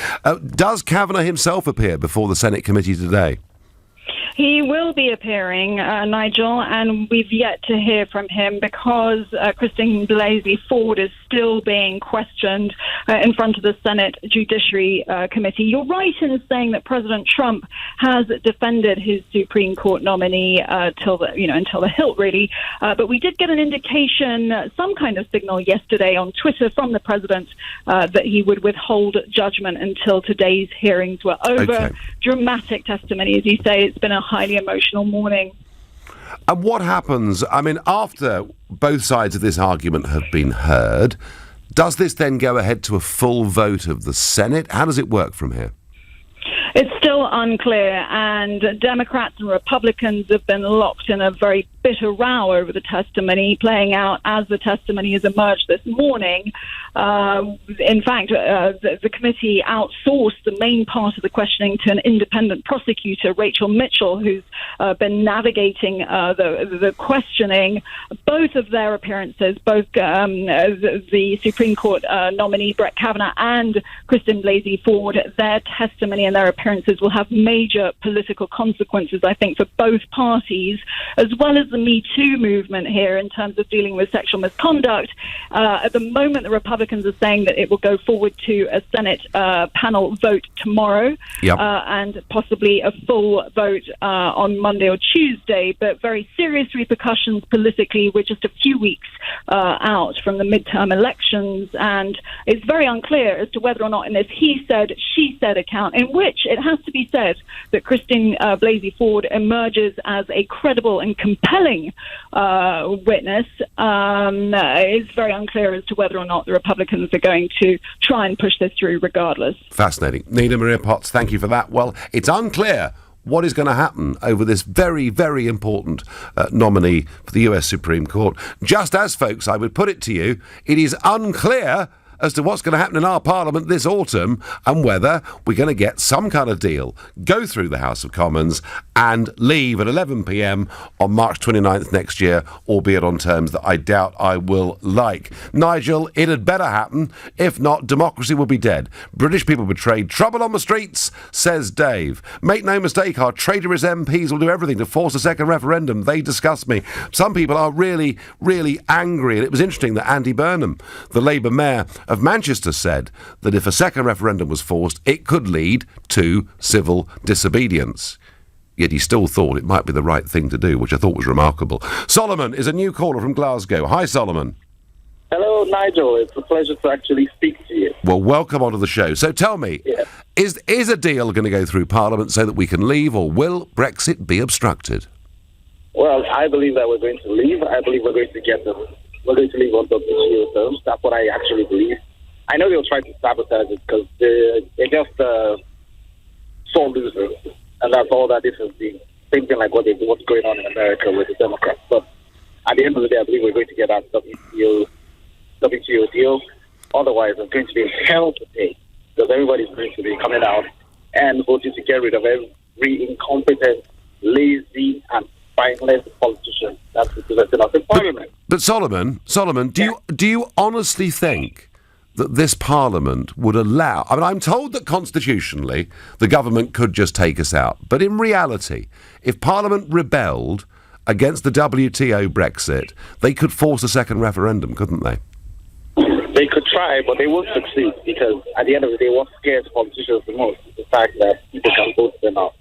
Does Kavanaugh himself appear before the Senate committee today? He will be appearing, Nigel, and we've yet to hear from him because Christine Blasey Ford is still being questioned in front of the Senate Judiciary Committee. You're right in saying that President Trump has defended his Supreme Court nominee until the hilt, really. But we did get an indication, some kind of signal yesterday on Twitter from the president that he would withhold judgment until today's hearings were over. Okay. Dramatic testimony, as you say. It's been a highly emotional morning. And what happens, I mean, after both sides of this argument have been heard, does this then go ahead to a full vote of the Senate? How does it work from here? It's still unclear, and Democrats and Republicans have been locked in a very bitter row over the testimony, playing out as the testimony has emerged this morning. In fact, the committee outsourced the main part of the questioning to an independent prosecutor, Rachel Mitchell, who's been navigating the questioning. Both of their appearances, both the Supreme Court nominee Brett Kavanaugh and Christine Blasey Ford, their testimony and their appearances will have major political consequences, I think, for both parties, as well as the Me Too movement here in terms of dealing with sexual misconduct. At the moment, the Republicans are saying that it will go forward to a Senate panel vote tomorrow, and possibly a full vote on Monday or Tuesday, but very serious repercussions politically. We're just a few weeks out from the midterm elections, and it's very unclear as to whether or not in this he said, she said account, in which it has to be said that Christine Blasey Ford emerges as a credible and compelling witness. It's very unclear as to whether or not the Republicans are going to try and push this through regardless. Fascinating. Nina Maria Potts, thank you for that. Well, it's unclear what is going to happen over this very, very important nominee for the US Supreme Court. Just as, folks, I would put it to you, it is unclear as to what's going to happen in our Parliament this autumn and whether we're going to get some kind of deal, go through the House of Commons and leave at 11 p.m. on March 29th next year, albeit on terms that I doubt I will like. Nigel, it had better happen. If not, democracy will be dead. British people betrayed. Trouble on the streets, says Dave. Make no mistake, our traitorous MPs will do everything to force a second referendum. They disgust me. Some people are really, really angry. And it was interesting that Andy Burnham, the Labour mayor of Manchester, said that if a second referendum was forced, it could lead to civil disobedience. Yet he still thought it might be the right thing to do, which I thought was remarkable. Solomon is a new caller from Glasgow. Hi, Solomon. Hello, Nigel. It's a pleasure to actually speak to you. Well, welcome onto the show. So tell me, is a deal going to go through Parliament so that we can leave, or will Brexit be obstructed? Well, I believe that we're going to leave. I believe we're going to get them. We're going to leave on the terms. That's what I actually believe. I know they'll try to sabotage it because they're just sore losers, and that's all that this has been. Same thing like what's going on in America with the Democrats. But at the end of the day, I believe we're going to get that WTO deal. Otherwise, it's going to be hell to pay because everybody's going to be coming out and voting to get rid of every incompetent, lazy, and spineless politicians that's represented us in Parliament. But Solomon, do you honestly think that this Parliament would allow... I mean, I'm told that constitutionally the government could just take us out. But in reality, if Parliament rebelled against the WTO Brexit, they could force a second referendum, couldn't they? They could try, but they won't succeed, because at the end of the day, what scares politicians the most is the fact that people can vote them out.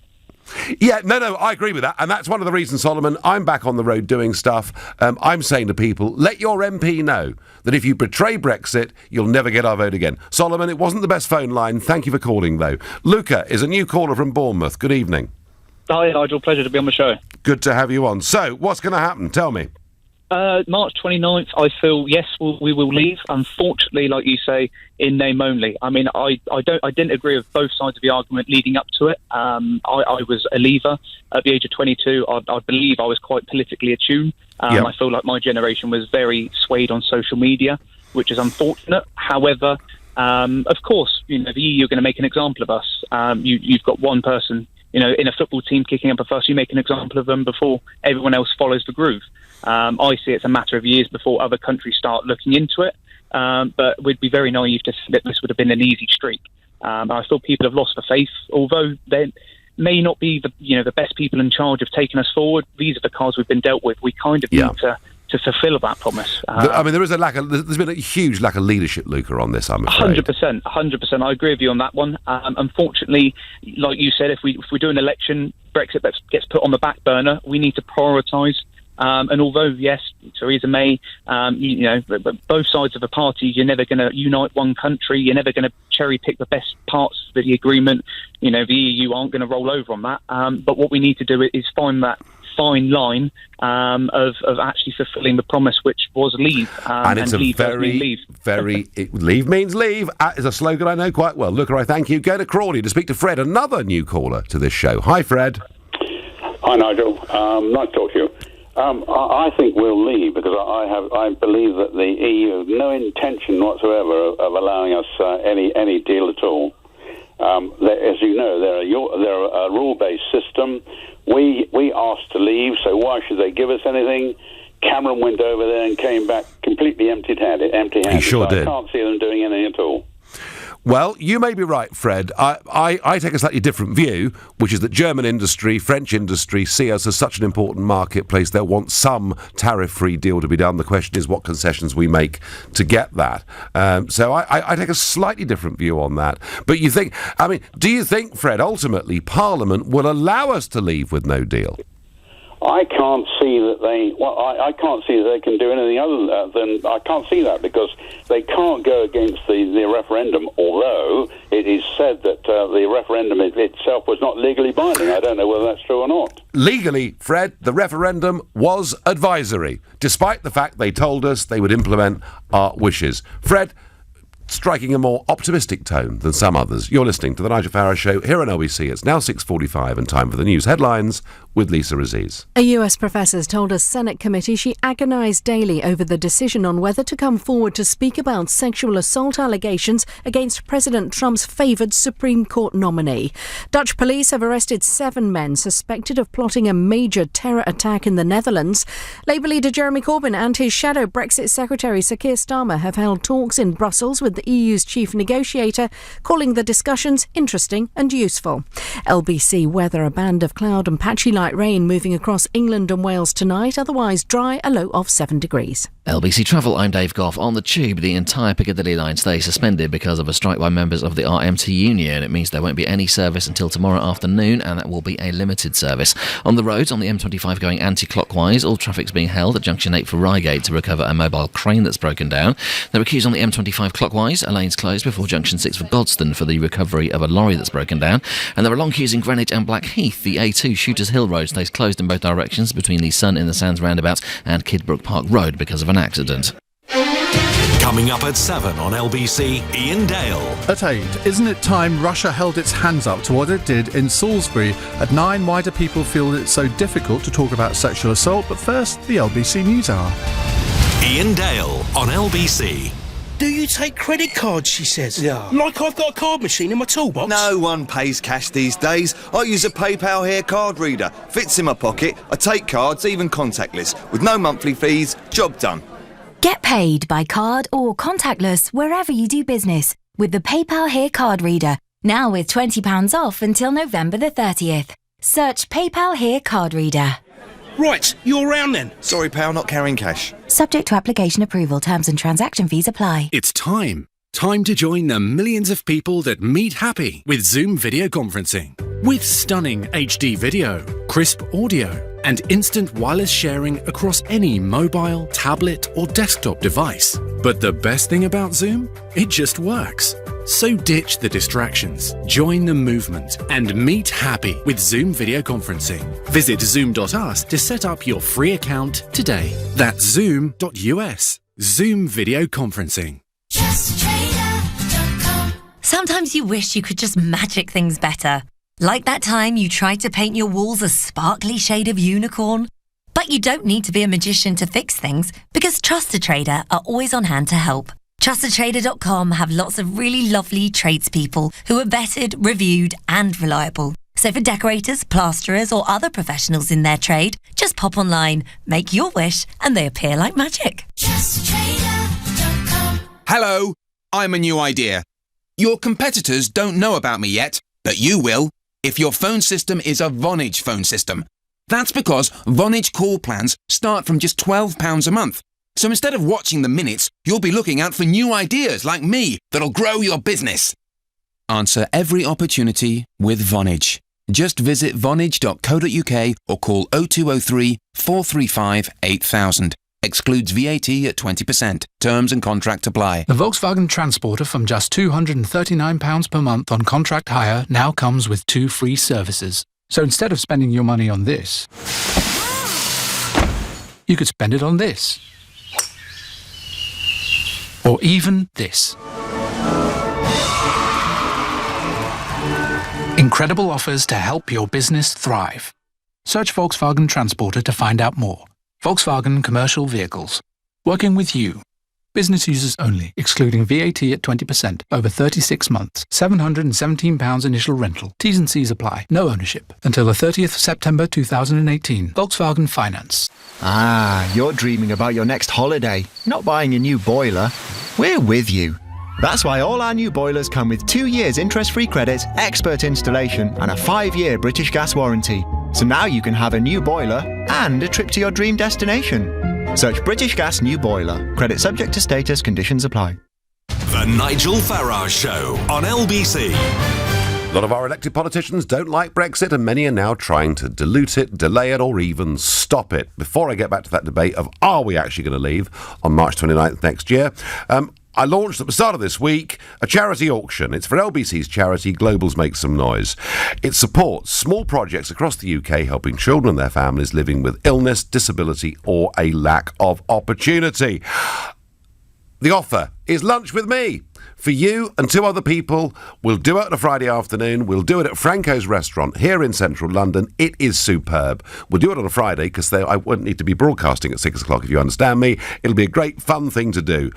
Yeah, no, I agree with that. And that's one of the reasons, Solomon, I'm back on the road doing stuff. I'm saying to people, let your MP know that if you betray Brexit, you'll never get our vote again. Solomon, it wasn't the best phone line. Thank you for calling, though. Luca is a new caller from Bournemouth. Good evening. Hi, Nigel. Pleasure to be on the show. Good to have you on. So, what's going to happen? Tell me. March 29th, I feel, yes, we will leave. Unfortunately, like you say, in name only. I mean, I didn't agree with both sides of the argument leading up to it. I was a leaver at the age of 22. I believe I was quite politically attuned. I feel like my generation was very swayed on social media, which is unfortunate. However, of course, the EU are going to make an example of us. You've got one person, in a football team kicking up a fuss. You make an example of them before everyone else follows the groove. I see it's a matter of years before other countries start looking into it. But we'd be very naive to think that this would have been an easy streak. I feel people have lost the faith, although they may not be the best people in charge of taking us forward. These are the cards we've been dealt with. We kind of need to fulfil that promise. I mean, there's been a huge lack of leadership, Luca, on this, I'm afraid. 100%. I agree with you on that one. Unfortunately, like you said, if we do an election, Brexit gets put on the back burner. We need to prioritise. And although, yes, Theresa May, both sides of the party, you're never going to unite one country. You're never going to cherry pick the best parts of the agreement. The EU aren't going to roll over on that. But what we need to do is find that fine line of actually fulfilling the promise, which was leave. And it's leave leave means leave. Is a slogan I know quite well. Luca, I thank you. Go to Crawley to speak to Fred, another new caller to this show. Hi, Fred. Hi, Nigel. Nice to talk to you. I think we'll leave because I believe that the EU have no intention whatsoever of allowing us any deal at all. As you know, they're a rule-based system. We asked to leave, so why should they give us anything? Cameron went over there and came back completely empty-handed. He sure did. I can't see them doing anything at all. Well, you may be right, Fred. I take a slightly different view, which is that German industry, French industry see us as such an important marketplace. They'll want some tariff-free deal to be done. The question is what concessions we make to get that. So I take a slightly different view on that. But do you think, Fred, ultimately Parliament will allow us to leave with no deal? I can't see that I can't see that they can do anything other than I can't see that because they can't go against the referendum. Although it is said that the referendum itself was not legally binding. I don't know whether that's true or not. Legally, Fred, the referendum was advisory, despite the fact they told us they would implement our wishes. Fred, striking a more optimistic tone than some others. You're listening to The Nigel Farage Show here on LBC. It's now 6:45 and time for the news headlines with Lisa Aziz. A US professor told a Senate committee she agonised daily over the decision on whether to come forward to speak about sexual assault allegations against President Trump's favoured Supreme Court nominee. Dutch police have arrested 7 men suspected of plotting a major terror attack in the Netherlands. Labour leader Jeremy Corbyn and his shadow Brexit Secretary Sir Keir Starmer have held talks in Brussels with the EU's chief negotiator, calling the discussions interesting and useful. LBC weather: a band of cloud and patchy light rain moving across England and Wales tonight, otherwise dry, a low of 7 degrees. LBC Travel, I'm Dave Goff. On the Tube, the entire Piccadilly line stays suspended because of a strike by members of the RMT union. It means there won't be any service until tomorrow afternoon, and that will be a limited service. On the roads, on the M25 going anti-clockwise, all traffic's being held at Junction 8 for Reigate to recover a mobile crane that's broken down. There are queues on the M25 clockwise, a lane's closed before Junction 6 for Godstone for the recovery of a lorry that's broken down, and there are long queues in Greenwich and Blackheath. The A2 Shooters Hill Road stays closed in both directions between the Sun in the Sands roundabout and Kidbrook Park Road because of an accident. Coming up at 7 on LBC, Ian Dale. At 8, isn't it time Russia held its hands up to what it did in Salisbury? At 9, why do people feel it's so difficult to talk about sexual assault? But first, the LBC News Hour. Ian Dale on LBC. Do you take credit cards, she says? Yeah. Like I've got a card machine in my toolbox? No one pays cash these days. I use a PayPal Here card reader. Fits in my pocket. I take cards, even contactless. With no monthly fees, job done. Get paid by card or contactless wherever you do business with the PayPal Here card reader. Now with £20 off until November the 30th. Search PayPal Here card reader. Right, you're around then. Sorry, pal, not carrying cash. Subject to application approval, terms and transaction fees apply. It's time. Time to join the millions of people that meet happy with Zoom video conferencing. With stunning HD video, crisp audio, and instant wireless sharing across any mobile, tablet, or desktop device. But the best thing about Zoom? It just works. So ditch the distractions, join the movement, and meet happy with Zoom video conferencing. Visit zoom.us to set up your free account today. That's zoom.us. Zoom video conferencing. Sometimes you wish you could just magic things better. Like that time you tried to paint your walls a sparkly shade of unicorn. But you don't need to be a magician to fix things because Trusted Trader are always on hand to help. TrustedTrader.com have lots of really lovely tradespeople who are vetted, reviewed and reliable. So for decorators, plasterers or other professionals in their trade, just pop online, make your wish and they appear like magic. TrustedTrader.com. Hello, I'm a new idea. Your competitors don't know about me yet, but you will if your phone system is a Vonage phone system. That's because Vonage call plans start from just £12 a month. So instead of watching the minutes, you'll be looking out for new ideas like me that'll grow your business. Answer every opportunity with Vonage. Just visit vonage.co.uk or call 0203 435 8000. Excludes VAT at 20%. Terms and contract apply. The Volkswagen Transporter from just £239 per month on contract hire now comes with 2 free services. So instead of spending your money on this, you could spend it on this. Or even this. Incredible offers to help your business thrive. Search Volkswagen Transporter to find out more. Volkswagen Commercial Vehicles. Working with you. Business users only, excluding VAT at 20%. Over 36 months. £717 initial rental. T's and C's apply. No ownership. Until the 30th of September 2018. Volkswagen Finance. Ah, you're dreaming about your next holiday, not buying a new boiler. We're with you. That's why all our new boilers come with 2 years interest-free credit, expert installation and a 5-year British Gas warranty. So now you can have a new boiler and a trip to your dream destination. Search British Gas New Boiler. Credit subject to status, conditions apply. The Nigel Farage Show on LBC. A lot of our elected politicians don't like Brexit, and many are now trying to dilute it, delay it, or even stop it. Before I get back to that debate of are we actually going to leave on March 29th next year, I launched at the start of this week a charity auction. It's for LBC's charity Globals Make Some Noise. It supports small projects across the UK helping children and their families living with illness, disability or a lack of opportunity. The offer is lunch with me. For you and 2 other people, we'll do it on a Friday afternoon. We'll do it at Franco's restaurant here in central London. It is superb. We'll do it on a Friday because I won't need to be broadcasting at 6 o'clock, if you understand me. It'll be a great fun thing to do.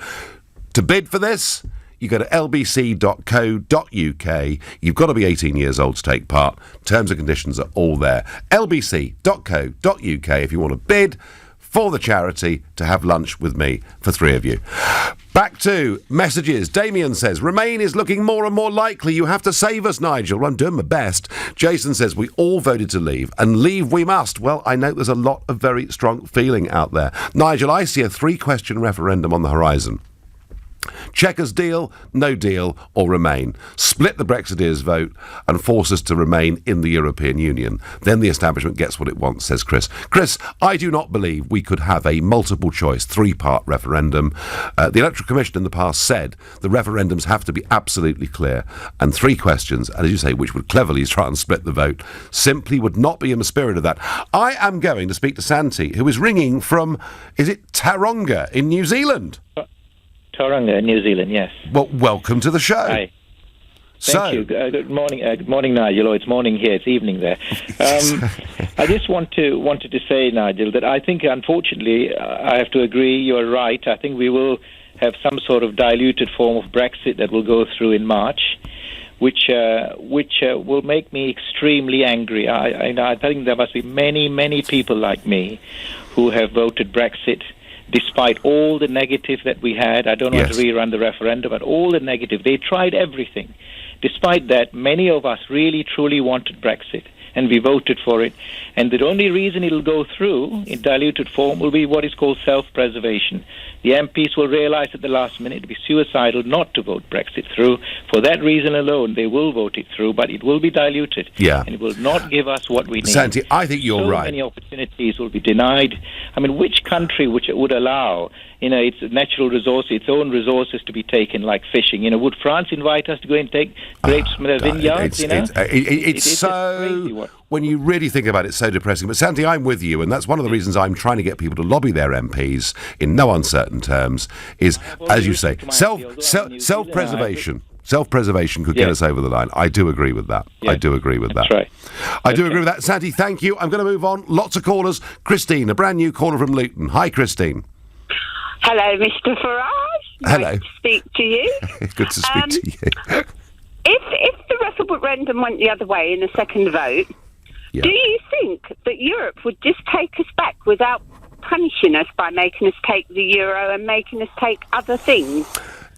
To bid for this, you go to lbc.co.uk. You've got to be 18 years old to take part. Terms and conditions are all there. lbc.co.uk if you want to bid for the charity to have lunch with me for 3 of you. Back to messages. Damien says, Remain is looking more and more likely. You have to save us, Nigel. Well, I'm doing my best. Jason says, we all voted to leave, and leave we must. Well, I know there's a lot of very strong feeling out there. Nigel, I see a 3-question referendum on the horizon. Chequers deal, no deal, or remain. Split the Brexiteers' vote and force us to remain in the European Union. Then the establishment gets what it wants, says Chris. Chris, I do not believe we could have a multiple-choice 3-part referendum. The Electoral Commission in the past said the referendums have to be absolutely clear, and 3 questions, and as you say, which would cleverly try and split the vote, simply would not be in the spirit of that. I am going to speak to Santi, who is ringing from, is it Taronga in New Zealand? Taronga, New Zealand, yes. Well, welcome to the show. Hi. Thank you. Good morning, Nigel. Oh, it's morning here. It's evening there. I just wanted to say, Nigel, that I think, unfortunately, I have to agree. You're right. I think we will have some sort of diluted form of Brexit that will go through in March, which will make me extremely angry. I think there must be many people like me who have voted Brexit despite all the negative that we had. I don't want to rerun the referendum, but all the negative. They tried everything. Despite that, many of us really, truly wanted Brexit, and we voted for it. And the only reason it'll go through in diluted form will be what is called self-preservation. The MPs will realise at the last minute it will be suicidal not to vote Brexit through. For that reason alone, they will vote it through, but it will be diluted. Yeah. And it will not give us what we need. Santi, I think you're right. So many opportunities will be denied. I mean, which country which would allow, its natural resources, its own resources to be taken, like fishing? Would France invite us to go and take grapes from their vineyards? It's so, when you really think about it, it's so depressing. But Santi, I'm with you, and that's one of the reasons I'm trying to get people to lobby their MPs in no uncertain terms, is, as you say, self-preservation. Self-preservation could get us over the line. I do agree with that. Yeah, I do agree with that. Right. I do agree with that. Santi, thank you. I'm going to move on. Lots of callers. Christine, a brand new caller from Luton. Hi, Christine. Hello, Mr. Farage. Hello. Nice to speak to you. Good to speak to you. If the referendum went the other way in a second vote, do you think that Europe would just take us back without punishing us by making us take the euro and making us take other things?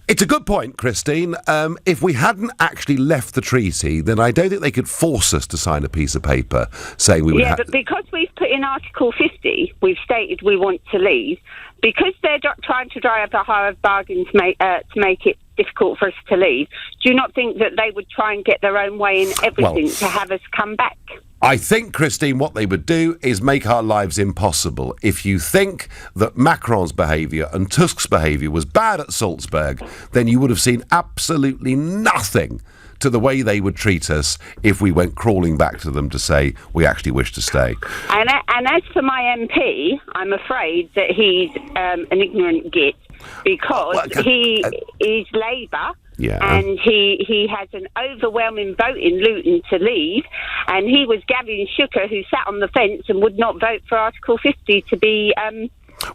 It's a good point, Christine. If we hadn't actually left the treaty, then I don't think they could force us to sign a piece of paper saying we would have... Yeah, but because we've put in Article 50, we've stated we want to leave, because they're trying to dry up a hard bargain to make it difficult for us to leave, do you not think that they would try and get their own way in everything to have us come back? I think, Christine, what they would do is make our lives impossible. If you think that Macron's behaviour and Tusk's behaviour was bad at Salzburg, then you would have seen absolutely nothing to the way they would treat us if we went crawling back to them to say we actually wish to stay. And as for my MP, I'm afraid that he's an ignorant git, because he is Labour. Yeah. And he has an overwhelming vote in Luton to leave, and he was Gavin Shooker, who sat on the fence and would not vote for Article 50 to be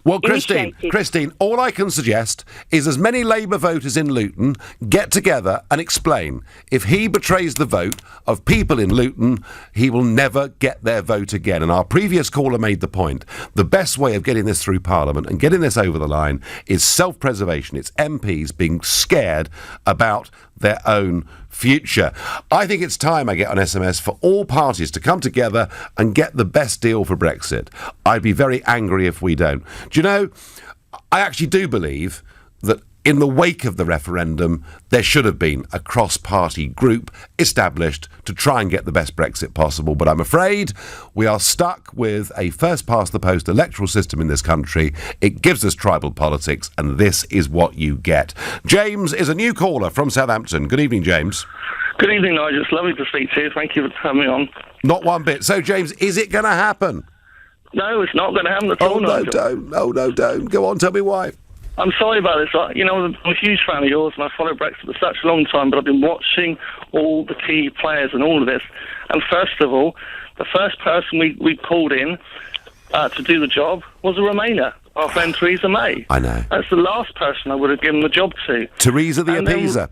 Well, Christine, all I can suggest is as many Labour voters in Luton get together and explain. If he betrays the vote of people in Luton, he will never get their vote again. And our previous caller made the point. The best way of getting this through Parliament and getting this over the line is self-preservation. It's MPs being scared about their own future. I think it's time, I get on SMS, for all parties to come together and get the best deal for Brexit. I'd be very angry if we don't. Do you know, I actually do believe that in the wake of the referendum, there should have been a cross-party group established to try and get the best Brexit possible. But I'm afraid we are stuck with a first-past-the-post electoral system in this country. It gives us tribal politics, and this is what you get. James is a new caller from Southampton. Good evening, James. Good evening, Nigel. It's lovely to speak to you. Thank you for having me on. Not one bit. So, James, is it going to happen? No, it's not going to happen at all, no, Nigel. Don't. Oh, no, don't. Go on, tell me why. I'm sorry about this. I'm a huge fan of yours, and I followed Brexit for such a long time, but I've been watching all the key players and all of this. And first of all, the first person we called in to do the job was a Remainer, our friend Theresa May. I know. That's the last person I would have given the job to. Theresa the Appeaser.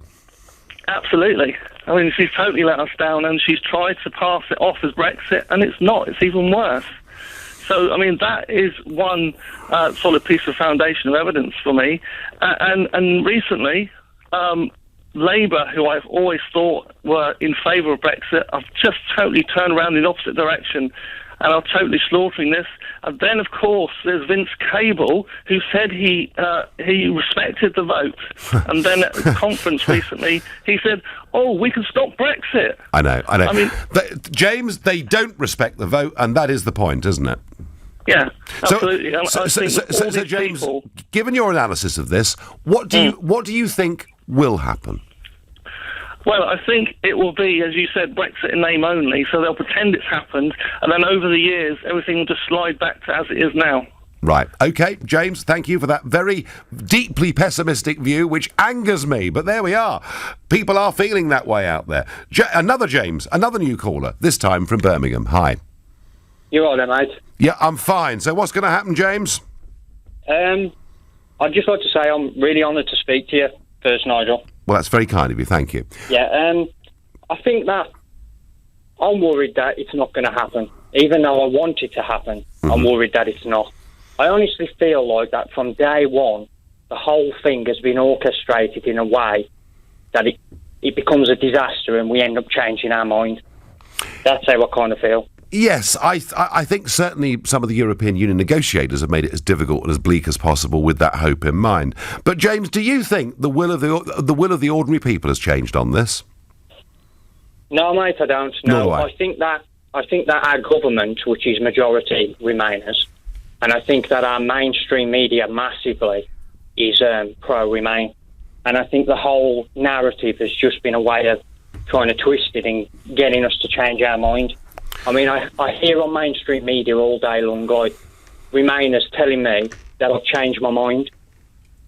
Absolutely. I mean, she's totally let us down, and she's tried to pass it off as Brexit, and it's not. It's even worse. So, I mean, that is one solid piece of foundation of evidence for me. And recently, Labour, who I've always thought were in favour of Brexit, have just totally turned around in the opposite direction and are totally slaughtering this. And then, of course, there's Vince Cable, who said he respected the vote. And then at a conference recently, he said, oh, we can stop Brexit. I know. I mean, James, they don't respect the vote, and that is the point, isn't it? Yeah, absolutely. So, James, given your analysis of this, what do you think will happen? Well, I think it will be, as you said, Brexit in name only, so they'll pretend it's happened, and then over the years, everything will just slide back to as it is now. Right. OK, James, thank you for that very deeply pessimistic view, which angers me, but there we are. People are feeling that way out there. Another James, another new caller, this time from Birmingham. Hi. You're all right, mate? Yeah, I'm fine. So what's going to happen, James? I'd just like to say I'm really honoured to speak to you first, Nigel. Well, that's very kind of you. Thank you. Yeah, I think that I'm worried that it's not going to happen. Even though I want it to happen, I'm worried that it's not. I honestly feel like that from day one, the whole thing has been orchestrated in a way that it becomes a disaster and we end up changing our mind. That's how I kind of feel. Yes, I think certainly some of the European Union negotiators have made it as difficult and as bleak as possible with that hope in mind. But James, do you think the will of the ordinary people has changed on this? No, mate, I don't. No, Nor do I. I think that our government, which is majority Remainers, and I think that our mainstream media massively is pro-Remain, and I think the whole narrative has just been a way of trying to twist it and getting us to change our mind. I mean, I hear on mainstream media all day long, Remainers telling me that I've changed my mind.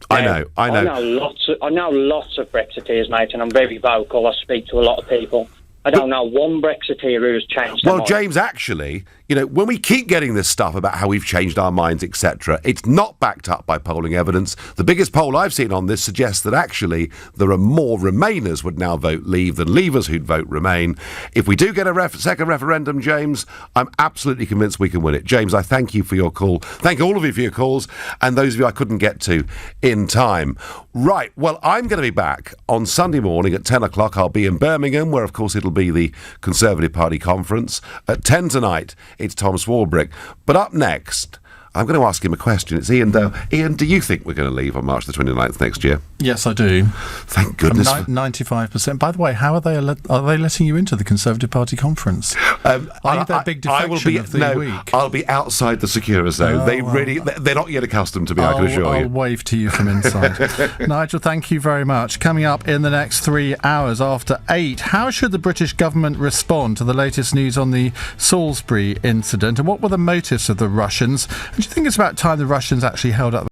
I know. I know lots of Brexiteers, mate, and I'm very vocal. I speak to a lot of people. I don't know one Brexiteer who has changed their mind. James, actually, when we keep getting this stuff about how we've changed our minds, etc., it's not backed up by polling evidence. The biggest poll I've seen on this suggests that actually there are more Remainers would now vote Leave than Leavers who'd vote Remain. If we do get a second referendum, James, I'm absolutely convinced we can win it. James, I thank you for your call. Thank all of you for your calls, and those of you I couldn't get to in time. Right, well, I'm going to be back on Sunday morning at 10 o'clock. I'll be in Birmingham, where, of course, it'll be the Conservative Party conference. At 10 tonight, it's Tom Swarbrick. But up next, I'm going to ask him a question. It's Ian Dale. Ian, do you think we're going to leave on March the 29th next year? Yes, I do. Thank goodness. 95%. By the way, how are they letting you into the Conservative Party conference? Are you their big defection of the week? I'll be outside the secure zone. They're not yet accustomed to me, I can assure you. I'll wave to you from inside. Nigel, thank you very much. Coming up in the next 3 hours after 8, how should the British government respond to the latest news on the Salisbury incident, and what were the motives of the Russians? And do you think it's about time the Russians actually held up